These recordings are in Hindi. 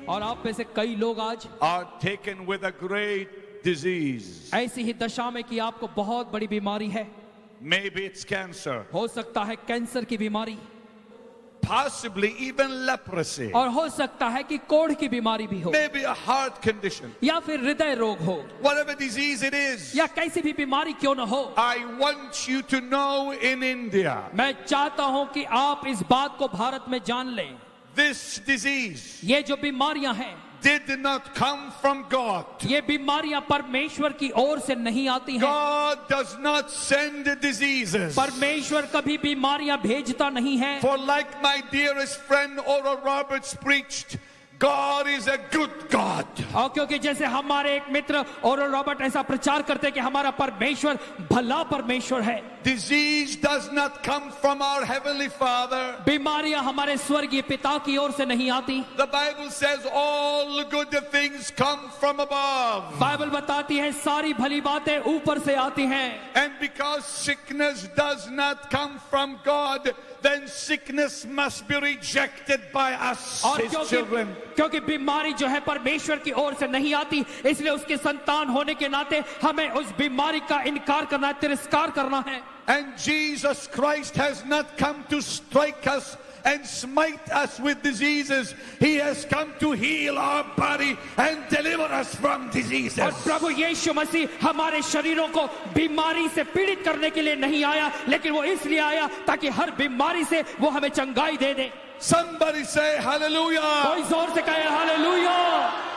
और आप में से कई लोग आज are taken with a great disease. ऐसी ही दशा में कि आपको बहुत बड़ी बीमारी है। Maybe it's cancer, हो सकता है कैंसर की बीमारी, possibly even leprosy, और हो सकता है कि कोढ़ की बीमारी भी हो, maybe a heart condition. या फिर हृदय रोग हो, Whatever disease it is, या कैसी भी बीमारी क्यों न हो, I want you to know in India, मैं चाहता हूं कि आप इस बात को भारत में जान लें, this disease ये जो बीमारियां हैं did not come from God. ये बीमारियां परमेश्वर की ओर से नहीं आती हैं। God does not send diseases. परमेश्वर कभी बीमारियां भेजता नहीं है। For like my dearest friend Oral Roberts preached, God is a good God. और क्योंकि जैसे हमारे एक मित्र ओरल रॉबर्ट ऐसा प्रचार करते हैं कि हमारा परमेश्वर भला परमेश्वर है। Disease does not come from our heavenly Father. बीमारियां हमारे स्वर्गीय पिता की ओर से नहीं आती। The Bible says all good things come from above. Bible बताती है सारी भली बातें ऊपर से आती हैं। And because sickness does not come from God, then sickness must be rejected by us, और His children. क्योंकि बीमारी जो है परमेश्वर की ओर से नहीं आती, इसलिए उसके संतान होने के नाते हमें उस बीमारी का इनकार करना है, तिरस्कार करना है। And Jesus Christ has not come to strike us and smite us with diseases. He has come to heal our body and deliver us from diseases. और प्रभु यीशु मसीह हमारे शरीरों को बीमारी से पीड़ित करने के लिए नहीं आया, लेकिन वो इसलिए आया ताकि हर बीमारी से वो हमें चंगाई दे दे। Somebody say hallelujah. कोई जोर से कहे hallelujah.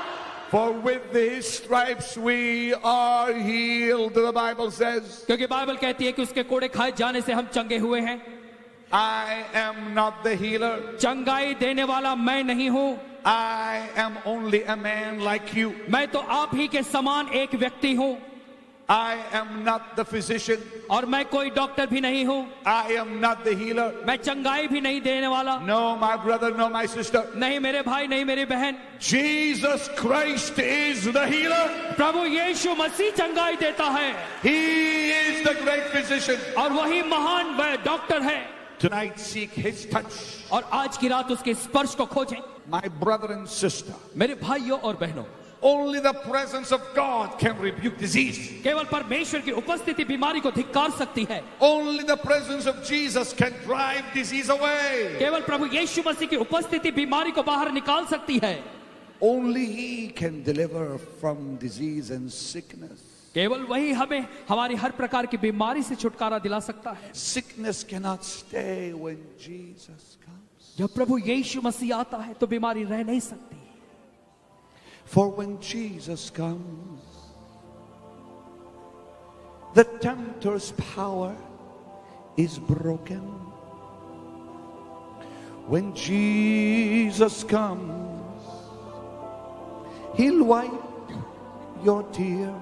For with His stripes we are healed, the Bible says. क्योंकि बाइबल कहती है कि उसके कोड़े खाए जाने से हम चंगे हुए हैं। I am not the healer. चंगाई देने वाला मैं नहीं हूँ, I am only a man like you. मैं तो आप ही के समान एक व्यक्ति हूँ। I am not the physician. और मैं कोई डॉक्टर भी नहीं हूँ, I am not the healer. मैं चंगाई भी नहीं देने वाला। No, my brother, no, my sister. नहीं मेरे भाई, नहीं मेरी बहन, Jesus Christ is the healer. प्रभु यीशु मसीह चंगाई देता है। He is the great physician. और वही महान वह डॉक्टर है। Tonight seek His touch. और आज की रात उसके स्पर्श को खोजें। My brother and sister, मेरे भाइयों और बहनों, only the presence of God can rebuke disease. केवल परमेश्वर की उपस्थिति बीमारी को धिक्कार सकती है। Only the presence of Jesus can drive disease away. केवल प्रभु यीशु मसीह की उपस्थिति बीमारी को बाहर निकाल सकती है। Only He can deliver from disease and sickness. केवल वही हमें हमारी हर प्रकार की बीमारी से छुटकारा दिला सकता है। Sickness cannot stay when Jesus comes. जब प्रभु यीशु मसीह आता है तो बीमारी रह नहीं सकती। For when Jesus comes, the tempter's power is broken. When Jesus comes, He'll wipe your tears.